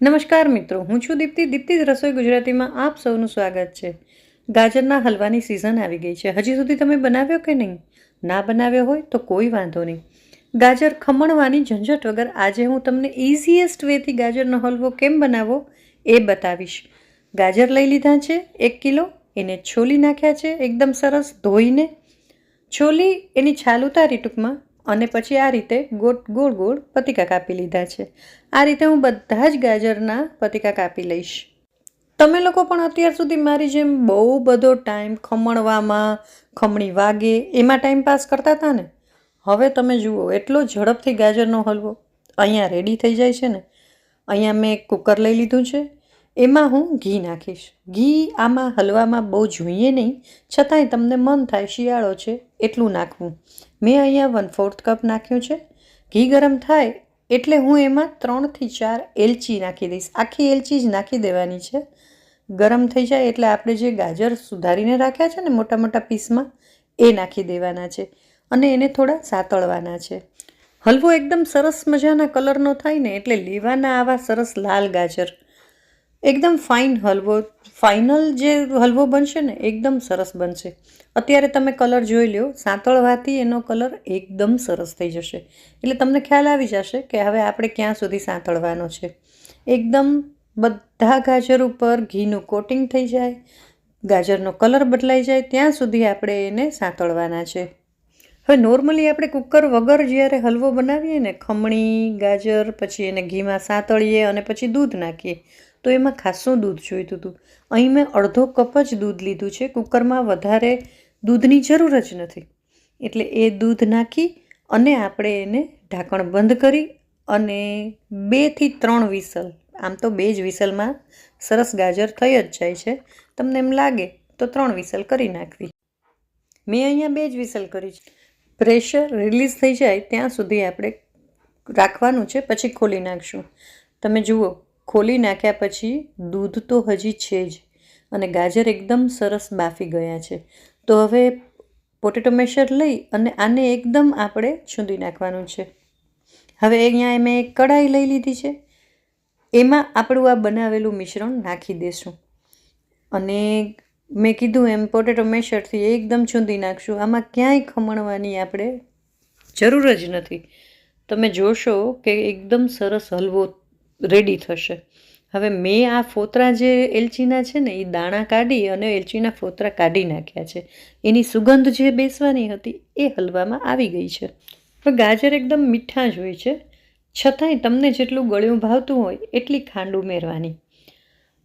નમસ્કાર મિત્રો, હું છું દીપ્તિ રસોઈ ગુજરાતીમાં આપ સૌનું સ્વાગત છે. ગાજરના હલવાની સિઝન આવી ગઈ છે. હજી સુધી તમે બનાવ્યો કે નહીં? ના બનાવ્યો હોય તો કોઈ વાંધો નહીં. ગાજર ખમણવાની ઝંઝટ વગર આજે હું તમને ઇઝીએસ્ટ વેથી ગાજરનો હલવો કેમ બનાવવો એ બતાવીશ. ગાજર લઈ લીધા છે 1 કિલો, એને છોલી નાખ્યા છે એકદમ સરસ ધોઈને. છોલી એની છાલ ઉતારી ટૂંકમાં, અને પછી આ રીતે ગોળ પતિકા કાપી લીધા છે. આ રીતે હું બધા જ ગાજરના પતિકા કાપી લઈશ. તમે લોકો પણ અત્યાર સુધી મારી જેમ બહુ બધો ટાઈમ ખમણવામાં, ખમણી વાગે એમાં ટાઈમ પાસ કરતા હતા ને? હવે તમે જુઓ, એટલો ઝડપથી ગાજરનો હલવો અહીંયા રેડી થઈ જાય છે ને. અહીંયા મેં કુકર લઈ લીધું છે, એમાં હું ઘી નાખીશ. ઘી આમાં હલવામાં બહુ જોઈએ નહીં, છતાંય તમને મન થાય શિયાળો છે એટલું નાખવું. મેં અહીંયા 1/4 કપ નાખ્યું છે. ઘી ગરમ થાય એટલે હું એમાં 3 થી 4 એલચી નાખી દઈશ. આખી એલચી જ નાખી દેવાની છે. ગરમ થઈ જાય એટલે આપણે જે ગાજર સુધારીને રાખ્યા છે ને મોટા મોટા પીસમાં, એ નાખી દેવાના છે અને એને થોડા સાતળવાના છે. હલવો એકદમ સરસ મજાના કલરનો થાય ને એટલે લેવાના આવા સરસ લાલ ગાજર. એકદમ ફાઇનલ જે હલવો બનશે ને એકદમ સરસ બનશે. અત્યારે તમે કલર જોઈ લો, સાંતળવાથી એનો કલર એકદમ સરસ થઈ જશે. એટલે તમને ખ્યાલ આવી જશે કે હવે આપણે ક્યાં સુધી સાંતળવાનો છે. એકદમ બધા ગાજર ઉપર ઘીનું કોટિંગ થઈ જાય, ગાજરનો કલર બદલાઈ જાય ત્યાં સુધી આપણે એને સાંતળવાના છે. હવે નોર્મલી આપણે કુકર વગર જ્યારે હલવો બનાવીએ ને, ખમણી ગાજર પછી એને ઘીમાં સાંતળીએ અને પછી દૂધ નાખીએ તો એમાં ખાસું દૂધ જોઈતું હતું. અહીં મેં અડધો કપ જ દૂધ લીધું છે. કુકરમાં વધારે દૂધની જરૂર જ નથી. એટલે એ દૂધ નાખી અને આપણે એને ઢાંકણ બંધ કરી અને 2 થી 3 વિસલ, આમ તો 2 જ વિસલમાં સરસ ગાજર થઈ જ જાય છે. તમને એમ લાગે તો 3 વિસલ કરી નાખવી. મેં અહીંયા 2 જ વિસલ કરી છે. પ્રેશર રિલીઝ થઈ જાય ત્યાં સુધી આપણે રાખવાનું છે, પછી ખોલી નાખશું. તમે જુઓ, ખોલી નાખ્યા પછી દૂધ તો હજી છે જ અને ગાજર એકદમ સરસ બાફી ગયા છે. તો હવે પોટેટો મેશર લઈ અને આને એકદમ આપણે છૂંદી નાખવાનું છે. હવે અહીંયા મેં એક કઢાઈ લઈ લીધી છે, એમાં આપણું આ બનાવેલું મિશ્રણ નાખી દઈશું અને મેં કીધું એમ પોટેટો મેશરથી એકદમ છૂંદી નાખશું. આમાં ક્યાંય ખમણવાની આપણે જરૂર જ નથી. તમે જોશો કે એકદમ સરસ હલવો રેડી થશે. હવે મેં આ ફોતરા જે એલચીના છે ને, એ દાણા કાઢી અને એલચીના ફોતરા કાઢી નાખ્યા છે. એની સુગંધ જે બેસવાની હતી એ હલવામાં આવી ગઈ છે. હવે ગાજર એકદમ મીઠા જ હોય છે, છતાંય તમને જેટલું ગળ્યું ભાવતું હોય એટલી ખાંડ ઉમેરવાની.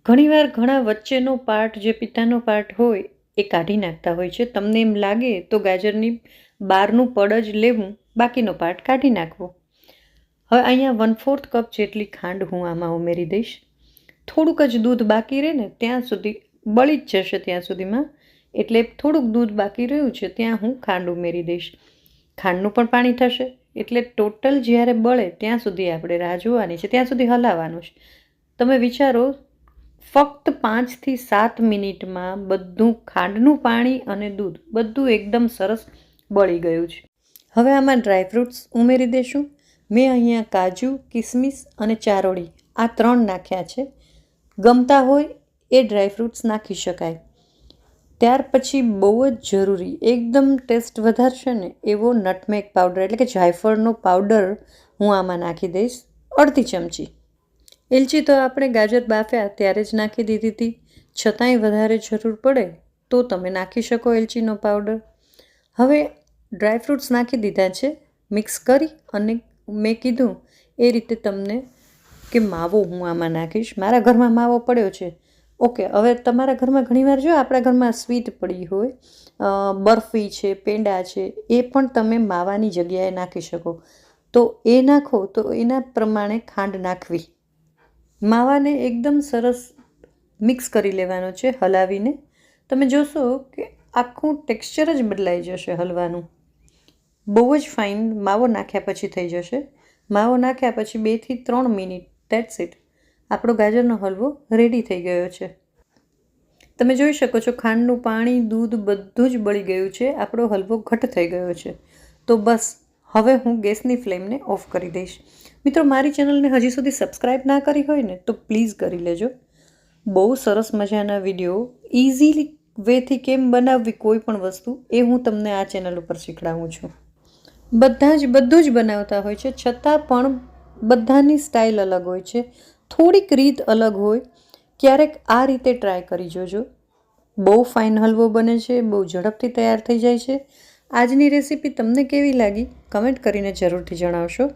ઘણીવાર ઘણા વચ્ચેનો પાર્ટ, જે પિત્તાનો પાર્ટ હોય એ કાઢી નાખતા હોય છે. તમને એમ લાગે તો ગાજરની બહારનું પડ જ લેવું, બાકીનો પાર્ટ કાઢી નાખવો. હવે અહીંયા 1/4 કપ જેટલી ખાંડ હું આમાં ઉમેરી દઈશ. થોડુંક જ દૂધ બાકી રહે ને ત્યાં સુધી, બળી જ જશે ત્યાં સુધીમાં, એટલે થોડુંક દૂધ બાકી રહ્યું છે ત્યાં હું ખાંડ ઉમેરી દઈશ. ખાંડનું પણ પાણી થશે એટલે ટોટલ જ્યારે બળે ત્યાં સુધી આપણે રાહ જોવાની છે, ત્યાં સુધી હલાવવાનું છે. તમે વિચારો, ફક્ત 5 થી 7 મિનિટમાં બધું ખાંડનું પાણી અને દૂધ બધું એકદમ સરસ બળી ગયું છે. હવે આમાં ડ્રાયફ્રૂટ્સ ઉમેરી દઈશું. મેં અહીંયા કાજુ, કિસમિસ અને ચારોળી આ 3 નાખ્યા છે. ગમતા હોય એ ડ્રાયફ્રૂટ્સ નાખી શકાય. ત્યાર પછી બહુ જ જરૂરી, એકદમ ટેસ્ટ વધારશે ને એવો નટમેગ પાવડર એટલે કે જાયફળનો પાવડર હું આમાં નાખી દઈશ, અડધી ચમચી. એલચી તો આપણે ગાજર બાફ્યા ત્યારે જ નાખી દીધી હતી, છતાંય વધારે જરૂર પડે તો તમે નાખી શકો એલચીનો પાવડર. હવે ડ્રાયફ્રૂટ્સ નાખી દીધા છે. મિક્સ કરી અને મેં કીધું એ રીતે તમને કે માવો હું આમાં નાખીશ. મારા ઘરમાં માવો પડ્યો છે. ઓકે, હવે તમારા ઘરમાં ઘણીવાર જો આપણા ઘરમાં સ્વીટ પડી હોય, બરફી છે, પેંડા છે, એ પણ તમે માવાની જગ્યાએ નાખી શકો. તો એ નાખો તો એના પ્રમાણે ખાંડ નાખવી. માવાને એકદમ સરસ મિક્સ કરી લેવાનો છે હલાવીને. તમે જોશો કે આખું ટેક્સચર જ બદલાઈ જશે હલવાનું. બહુ જ ફાઇન માવો નાખ્યા પછી થઈ જશે. માવો નાખ્યા પછી 2 થી 3 મિનિટ, ધેટ્સ ઇટ, આપણો ગાજરનો હલવો રેડી થઈ ગયો છે. તમે જોઈ શકો છો ખાંડનું પાણી, દૂધ બધું જ બળી ગયું છે. આપણો હલવો ઘટ થઈ ગયો છે. તો બસ હવે હું ગેસની ફ્લેમને ઓફ કરી દઈશ. મિત્રો, મારી ચેનલને હજી સુધી સબસ્ક્રાઈબ ના કરી હોય ને તો પ્લીઝ કરી લેજો. બહુ સરસ મજાના વિડીયો ઇઝીલી વેથી કેમ બનાવવી કોઈ પણ વસ્તુ એ હું તમને આ ચેનલ ઉપર શીખડાવું છું. બધું જ બનાવતા હોય છે, છતાં પણ બધાની સ્ટાઇલ અલગ હોય છે, થોડીક રીત અલગ હોય. ક્યારેક આ રીતે ટ્રાય કરી જોજો. બહુ ફાઇન હલવો બને છે, બહુ ઝડપથી તૈયાર થઈ જાય છે. આજની રેસીપી તમને કેવી લાગી કમેન્ટ કરીને જરૂરથી જણાવશો.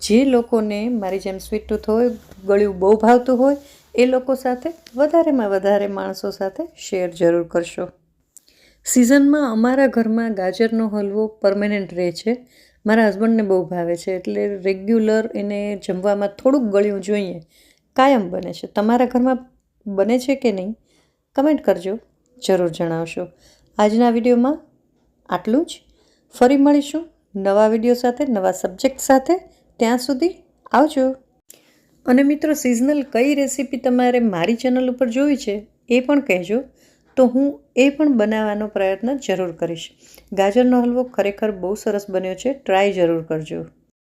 જે લોકોને મારી જેમ સ્વીટ ટૂથ હોય, ગળ્યું બહુ ભાવતું હોય, એ લોકો સાથે વધારેમાં વધારે માણસો સાથે શેર જરૂર કરશો. સિઝનમાં અમારા ઘરમાં ગાજરનો હલવો પરમેનન્ટ રહે છે. મારા હસબન્ડને બહુ ભાવે છે, એટલે રેગ્યુલર એને જમવામાં થોડુંક ગળ્યું જોઈએ. કાયમ બને છે. તમારા ઘરમાં બને છે કે નહીં? કમેન્ટ કરજો, જરૂર જણાવશો. આજના વિડીયોમાં આટલું જ. ફરી મળીશું નવા વિડીયો સાથે, નવા સબ્જેક્ટ સાથે. ત્યાં સુધી આવજો. અને મિત્રો, સિઝનલ કઈ રેસીપી તમારે મારી ચેનલ ઉપર જોવી છે એ પણ કહેજો, તો હું એ પણ બનાવવાનો પ્રયત્ન જરૂર કરીશ. ગાજરનો હલવો ખરેખર બહુ સરસ બન્યો છે, ટ્રાય જરૂર કરજો.